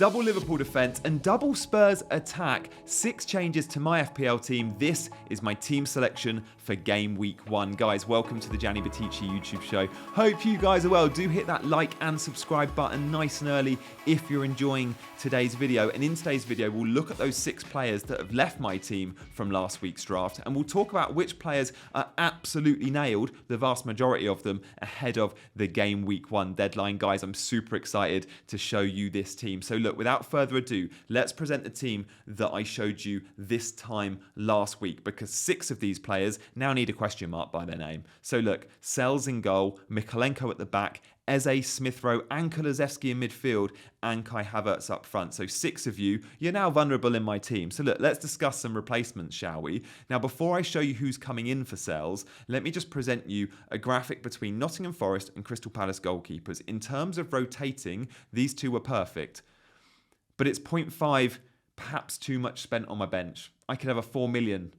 double Liverpool defence and double Spurs attack. 6 changes to my FPL team. This is my team selection for game week 1. Guys, welcome to the Gianni YouTube show. Hope you guys are well. Do hit that like and subscribe button nice and early if you're enjoying today's video. And in today's video, we'll look at those 6 players that have left my team from last week's draft. And we'll talk about which players are absolutely nailed, the vast majority of them, ahead of the game week 1 deadline. Guys, I'm super excited to show you this team. So look, without further ado, let's present the team that I showed you this time last week, because 6 of these players now need a question mark by their name. So look, Sells in goal, Mykolenko at the back, Eze, Smith Rowe, and Kulusevski in midfield, and Kai Havertz up front. So 6 of you, you're now vulnerable in my team. So look, let's discuss some replacements, shall we? Now, before I show you who's coming in for Sells, let me just present you a graphic between Nottingham Forest and Crystal Palace goalkeepers. In terms of rotating, these two were perfect. But it's 0.5, perhaps too much spent on my bench. I could have a 4 million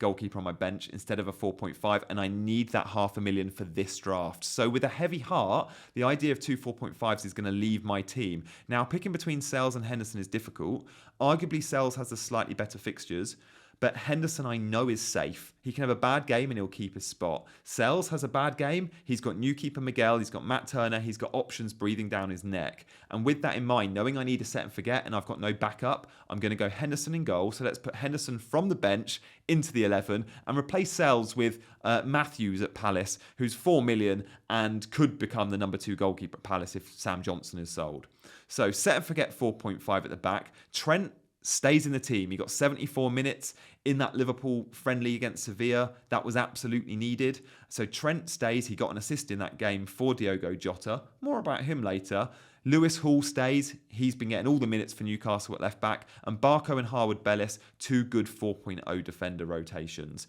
goalkeeper on my bench instead of a 4.5, and I need that $500,000 for this draft. So with a heavy heart, the idea of 2 4.5s is going to leave my team. Now, picking between Sells and Henderson is difficult. Arguably, Sells has the slightly better fixtures, but Henderson I know is safe. He can have a bad game and he'll keep his spot. Sells has a bad game. He's got new keeper Miguel. He's got Matt Turner. He's got options breathing down his neck. And with that in mind, knowing I need a set and forget and I've got no backup, I'm going to go Henderson in goal. So let's put Henderson from the bench into the 11 and replace Sells with Matthews at Palace, who's 4 million and could become the number 2 goalkeeper at Palace if Sam Johnson is sold. So set and forget 4.5 at the back. Trent stays in the team. He got 74 minutes in that Liverpool friendly against Sevilla. That was absolutely needed. So Trent stays. He got an assist in that game for Diogo Jota. More about him later. Lewis Hall stays. He's been getting all the minutes for Newcastle at left back. And Barco and Harwood Bellis, 2 good 4.0 defender rotations.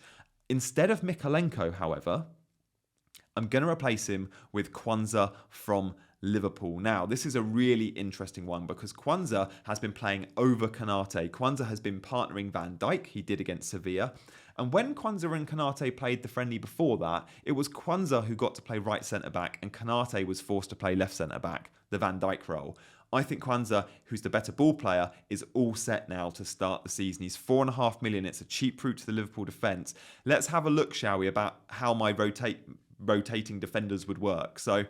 Instead of Mykolenko, however, I'm going to replace him with Kwanzaa from Liverpool. Now, this is a really interesting one because Kwanzaa has been playing over Konate. Kwanzaa has been partnering Van Dijk. He did against Sevilla. And when Kwanzaa and Konate played the friendly before that, it was Kwanzaa who got to play right centre-back and Konate was forced to play left centre-back, the Van Dijk role. I think Kwanzaa, who's the better ball player, is all set now to start the season. He's 4.5 million. It's a cheap route to the Liverpool defence. Let's have a look, shall we, about how my rotating defenders would work. So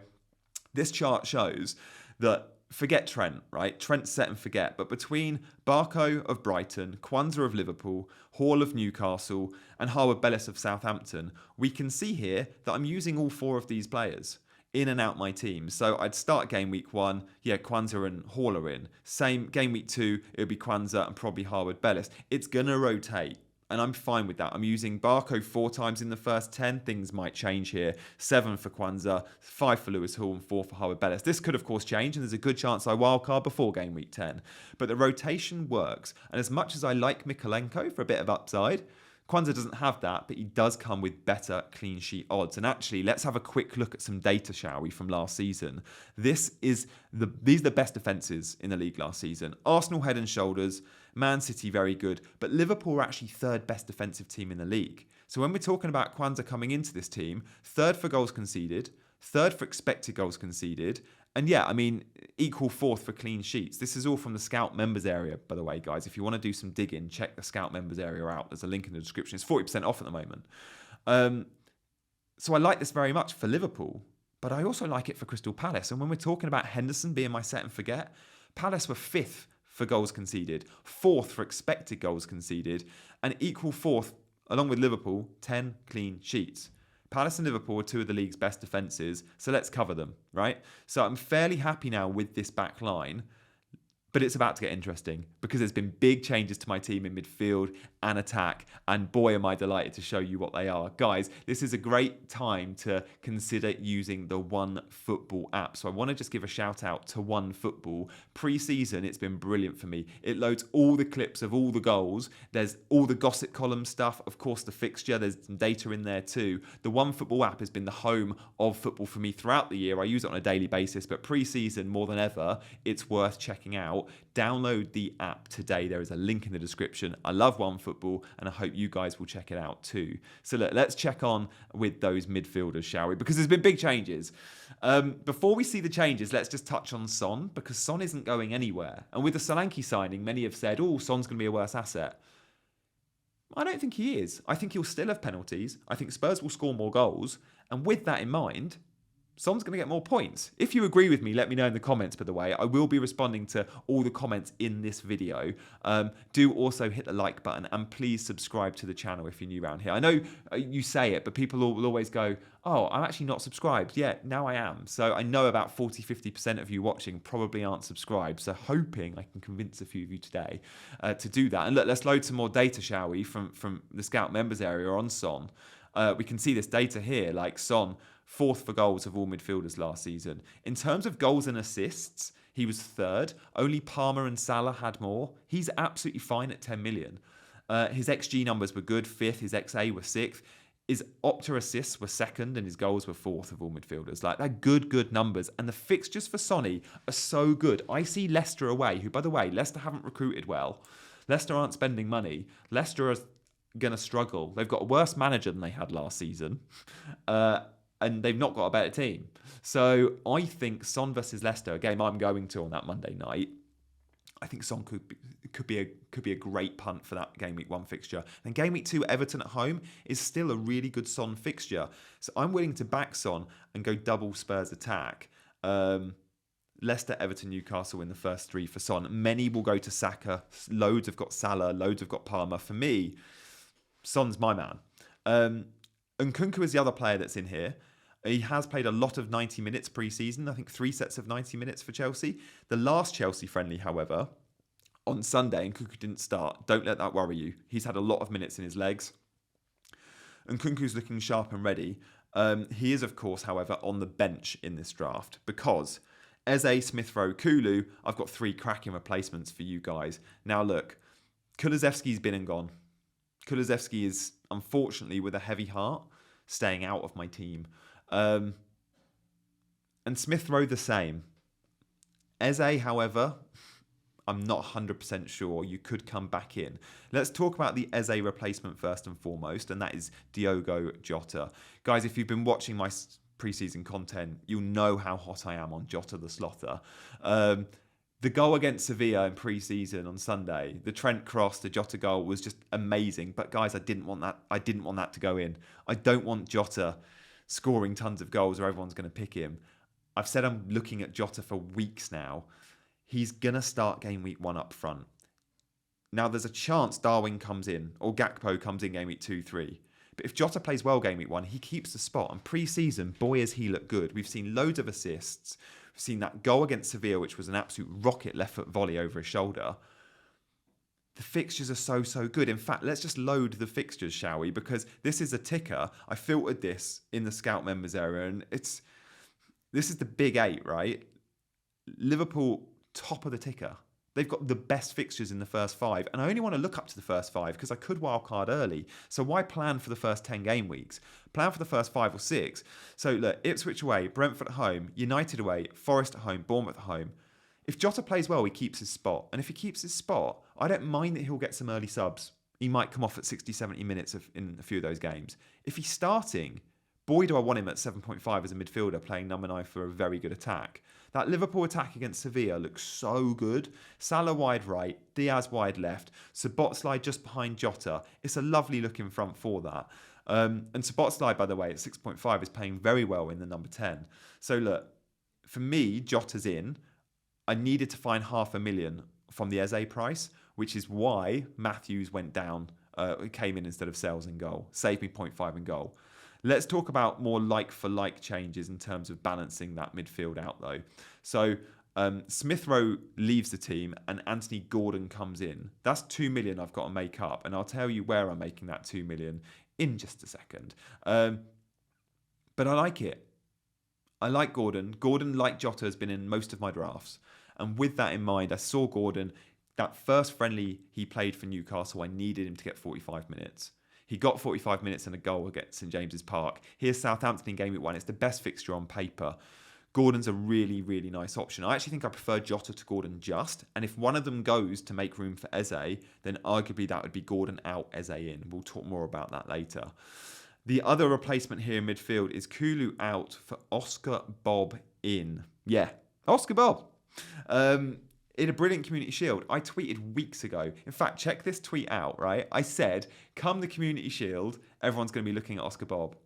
this chart shows that, forget Trent, right? Trent's set and forget. But between Barco of Brighton, Kwanzaa of Liverpool, Hall of Newcastle, and Harwood Bellis of Southampton, we can see here that I'm using all 4 of these players in and out my team. So I'd start game week 1, yeah, Kwanzaa and Hall are in. Same game week 2, it would be Kwanzaa and probably Harwood Bellis. It's going to rotate. And I'm fine with that. I'm using Barco 4 times in the first 10. Things might change here. 7 for Kwanzaa, 5 for Lewis Hall, and 4 for Harwood Bellis. This could, of course, change, and there's a good chance I wildcard before game week 10. But the rotation works. And as much as I like Mykolenko for a bit of upside, Kwanzaa doesn't have that, but he does come with better clean sheet odds. And actually, let's have a quick look at some data, shall we, from last season. These are the best defences in the league last season. Arsenal head and shoulders, Man City very good, but Liverpool are actually 3rd best defensive team in the league. So when we're talking about Kwanzaa coming into this team, 3rd for goals conceded, 3rd for expected goals conceded, and yeah, I mean, equal 4th for clean sheets. This is all from the Scout members area, by the way, guys. If you want to do some digging, check the Scout members area out. There's a link in the description. It's 40% off at the moment. So I like this very much for Liverpool, but I also like it for Crystal Palace. And when we're talking about Henderson being my set and forget, Palace were 5th for goals conceded, 4th for expected goals conceded, and equal 4th, along with Liverpool, 10 clean sheets. Palace and Liverpool are 2 of the league's best defences, so let's cover them, right? So I'm fairly happy now with this back line, but it's about to get interesting because there's been big changes to my team in midfield and attack, and boy am I delighted to show you what they are. Guys, this is a great time to consider using the OneFootball app. So I want to just give a shout out to OneFootball. Pre-season, it's been brilliant for me. It loads all the clips of all the goals. There's all the gossip column stuff, of course the fixture, there's some data in there too. The OneFootball app has been the home of football for me throughout the year. I use it on a daily basis, but pre-season more than ever, it's worth checking out. out, download the app today. There is a link in the description. I love OneFootball, and I hope you guys will check it out too. So look, let's check on with those midfielders, shall we? Because there's been big changes. Before we see the changes, let's just touch on Son, because Son isn't going anywhere. And with the Solanke signing, many have said, oh, Son's going to be a worse asset. I don't think he is. I think he'll still have penalties. I think Spurs will score more goals. And with that in mind, Son's going to get more points. If you agree with me, let me know in the comments, by the way. I will be responding to all the comments in this video. Do also hit the like button and please subscribe to the channel if you're new around here. I know you say it, but people will always go, oh, I'm actually not subscribed. Yeah, now I am. So I know about 40-50% of you watching probably aren't subscribed. So hoping I can convince a few of you today to do that. And look, let's load some more data, shall we, from the Scout members area on Son. We can see this data here, like Son, 4th for goals of all midfielders last season. In terms of goals and assists, he was 3rd. Only Palmer and Salah had more. He's absolutely fine at 10 million. His XG numbers were good, 5th. His XA were 6th. His Opta assists were 2nd, and his goals were 4th of all midfielders. Like, they're good numbers. And the fixtures for Sonny are so good. I see Leicester away, who, by the way, Leicester haven't recruited well. Leicester aren't spending money. Leicester are going to struggle. They've got a worse manager than they had last season. And they've not got a better team. So I think Son versus Leicester, a game I'm going to on that Monday night, I think Son could be a great punt for that game week 1 fixture. And game week 2, Everton at home is still a really good Son fixture. So I'm willing to back Son and go double Spurs attack. Leicester, Everton, Newcastle in the first 3 for Son. Many will go to Saka. Loads have got Salah. Loads have got Palmer. For me, Son's my man. And Nkunku is the other player that's in here. He has played a lot of 90 minutes pre-season. I think 3 sets of 90 minutes for Chelsea. The last Chelsea friendly, however, on Sunday, Nkunku didn't start. Don't let that worry you. He's had a lot of minutes in his legs. Nkunku's looking sharp and ready. He is, of course, however, on the bench in this draft because Eze, Smith Rowe, Kulu, I've got 3 cracking replacements for you guys. Now, look, Kulusevski's been and gone. Kulusevski is, unfortunately, with a heavy heart, staying out of my team. And Smith Rowe the same. Eze, however, I'm not 100% sure. You could come back in. Let's talk about the Eze replacement first and foremost, and that is Diogo Jota. Guys, if you've been watching my pre-season content, you'll know how hot I am on Jota the Slother. The goal against Sevilla in pre-season on Sunday, the Trent cross, the Jota goal was just amazing. But guys, I didn't want that. I didn't want that to go in. I don't want Jota scoring tons of goals or everyone's going to pick him. I've said I'm looking at Jota for weeks now. He's going to start game week 1 up front. Now, there's a chance Darwin comes in or Gakpo comes in game week 2, 3. But if Jota plays well game week 1, he keeps the spot. And pre-season, boy, has he looked good. We've seen loads of assists. We've seen that goal against Sevilla, which was an absolute rocket left foot volley over his shoulder. The fixtures are so good. In fact, let's just load the fixtures, shall we? Because this is a ticker. I filtered this in the Scout members area, and this is the big 8, right? Liverpool, top of the ticker. They've got the best fixtures in the first 5, and I only want to look up to the first 5 because I could wildcard early. So why plan for the first 10 game weeks? Plan for the first 5 or 6. So look, Ipswich away, Brentford at home, United away, Forest at home, Bournemouth at home. If Jota plays well, he keeps his spot. And if he keeps his spot, I don't mind that he'll get some early subs. He might come off at 60, 70 minutes in a few of those games. If he's starting, boy, do I want him at 7.5 as a midfielder playing number 9 for a very good attack. That Liverpool attack against Sevilla looks so good. Salah wide right, Diaz wide left, Szoboszlai just behind Jota. It's a lovely looking front for that. And Szoboszlai, by the way, at 6.5 is paying very well in the number 10. So look, for me, Jota's in. I needed to find 500,000 from the Eze price, which is why Matthews went down, came in instead of Sales in goal. Saved me 0.5 in goal. Let's talk about more like-for-like changes in terms of balancing that midfield out, though. So Smith Rowe leaves the team and Anthony Gordon comes in. That's 2 million I've got to make up, and I'll tell you where I'm making that 2 million in just a second. But I like it. I like Gordon. Gordon, like Jota, has been in most of my drafts. And with that in mind, I saw Gordon, that first friendly he played for Newcastle, I needed him to get 45 minutes. He got 45 minutes and a goal against St James's Park. Here's Southampton in game week 1. It's the best fixture on paper. Gordon's a really, really nice option. I actually think I prefer Jota to Gordon just. And if one of them goes to make room for Eze, then arguably that would be Gordon out, Eze in. We'll talk more about that later. The other replacement here in midfield is Kulu out for Oscar Bob in. Yeah, Oscar Bob. In a brilliant Community Shield. I tweeted weeks ago. In fact, check this tweet out, right? I said, come the Community Shield, everyone's going to be looking at Oscar Bob.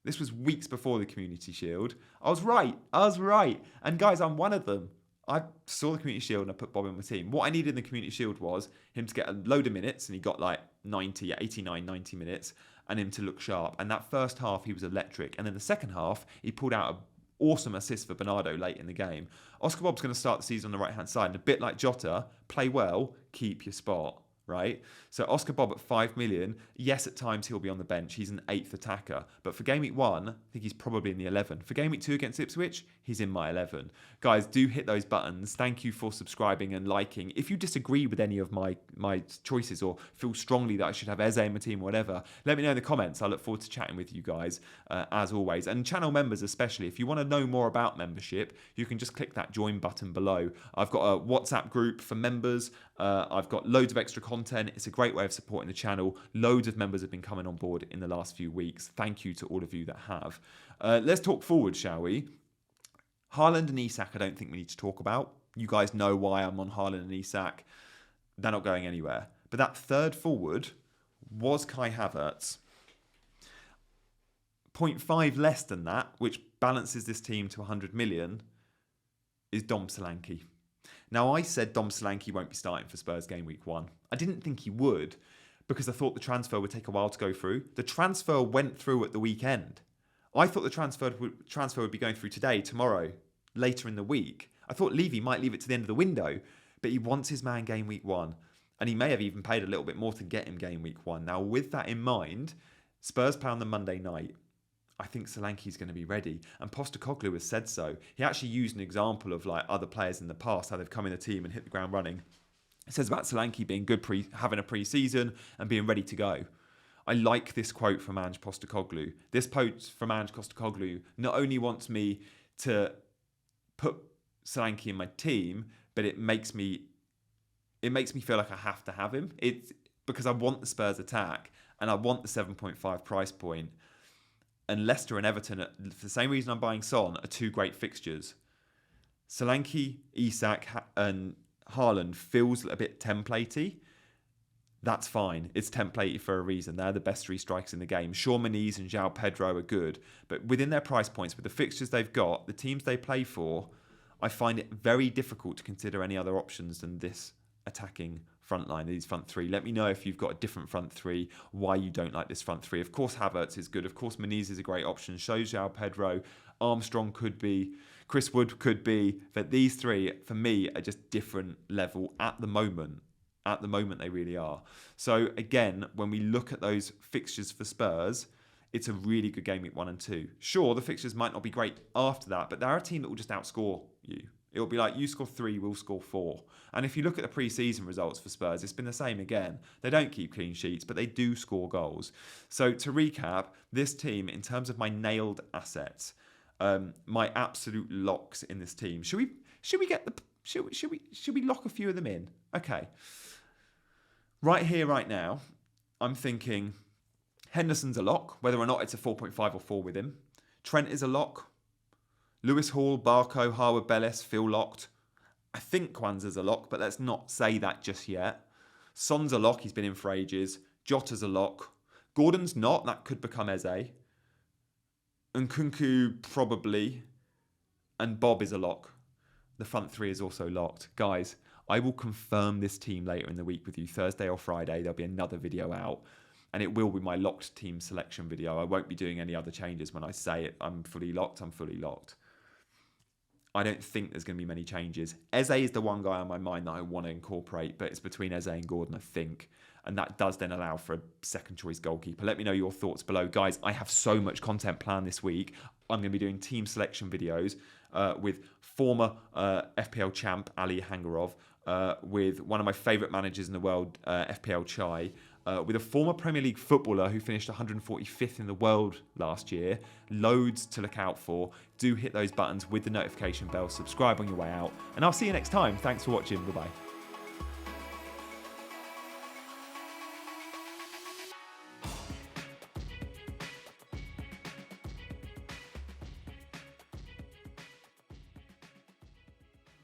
This was weeks before the Community Shield. I was right. And guys, I'm one of them. I saw the Community Shield and I put Bob in my team. What I needed in the Community Shield was him to get a load of minutes, and he got like 89, 90 minutes, and him to look sharp. And that first half, he was electric. And then the second half, he pulled out an awesome assist for Bernardo late in the game. Oscar Bob's going to start the season on the right-hand side. And a bit like Jota, play well, keep your spot. Right? So Oscar Bob at 5 million, yes, at times he'll be on the bench. He's an 8th attacker. But for Game Week 1, I think he's probably in the 11. For Game Week 2 against Ipswich, he's in my 11. Guys, do hit those buttons. Thank you for subscribing and liking. If you disagree with any of my choices or feel strongly that I should have Eze in my team or whatever, let me know in the comments. I look forward to chatting with you guys, as always. And channel members especially. If you want to know more about membership, you can just click that join button below. I've got a WhatsApp group for members. I've got loads of extra content. It's a great way of supporting the channel. Loads of members have been coming on board in the last few weeks. Thank you to all of you that have. Let's talk forward, shall we? Haaland and Isak, I don't think we need to talk about. You guys know why I'm on Haaland and Isak. They're not going anywhere. But that third forward was Kai Havertz. 0.5 less than that, which balances this team to 100 million, is Dom Solanke. Now, I said Dom Solanke won't be starting for Spurs game week 1. I didn't think he would because I thought the transfer would take a while to go through. The transfer went through at the weekend. I thought the transfer would be going through today, tomorrow, later in the week. I thought Levy might leave it to the end of the window, but he wants his man game week 1. And he may have even paid a little bit more to get him game week 1. Now, with that in mind, Spurs play on the Monday night. I think Solanke's going to be ready. And Postecoglou has said so. He actually used an example of like other players in the past, how they've come in the team and hit the ground running. It says about Solanke being good having a pre-season and being ready to go. I like this quote from Ange Postecoglou. This quote from Ange Postecoglou not only wants me to put Solanke in my team, but it makes me feel like I have to have him. It's because I want the Spurs attack and I want the 7.5 price point. And Leicester and Everton, for the same reason I'm buying Son, are two great fixtures. Solanke, Isak and Haaland feels a bit templatey. That's fine. It's templatey for a reason. They're the best 3 strikers in the game. Shaun Moniz and João Pedro are good. But within their price points, with the fixtures they've got, the teams they play for, I find it very difficult to consider any other options than this attacking front line, these front 3. Let me know if you've got a different front 3, why you don't like this front 3. Of course, Havertz is good. Of course, Moniz is a great option. Shows João Pedro. Armstrong could be. Chris Wood could be. But these 3, for me, are just different level at the moment. At the moment, they really are. So, again, when we look at those fixtures for Spurs, it's a really good game week 1 and 2. Sure, the fixtures might not be great after that, but they're a team that will just outscore you. It'll be like, you score 3, we'll score 4. And if you look at the pre-season results for Spurs, it's been the same again. They don't keep clean sheets, but they do score goals. So to recap, this team, in terms of my nailed assets, my absolute locks in this team. Should we lock a few of them in? Okay. Right here, right now, I'm thinking Henderson's a lock, whether or not it's a 4.5 or 4 with him. Trent is a lock. Lewis Hall, Barco, Harwood, Bellis feel locked. I think Kwanzaa's a lock, but let's not say that just yet. Son's a lock, he's been in for ages. Jota's a lock. Gordon's not, that could become Eze. And Nkunku probably. And Bob is a lock. The front 3 is also locked. Guys, I will confirm this team later in the week with you. Thursday or Friday, there'll be another video out. And it will be my locked team selection video. I won't be doing any other changes when I say it. I'm fully locked. I don't think there's going to be many changes. Eze is the one guy on my mind that I want to incorporate, but it's between Eze and Gordon, I think. And that does then allow for a second choice goalkeeper. Let me know your thoughts below. Guys, I have so much content planned this week. I'm going to be doing team selection videos with former FPL champ Ali Hangarov, with one of my favourite managers in the world, FPL Chai. with a former Premier League footballer who finished 145th in the world last year. Loads to look out for. Do hit those buttons with the notification bell, subscribe on your way out, and I'll see you next time. Thanks for watching. Bye-bye.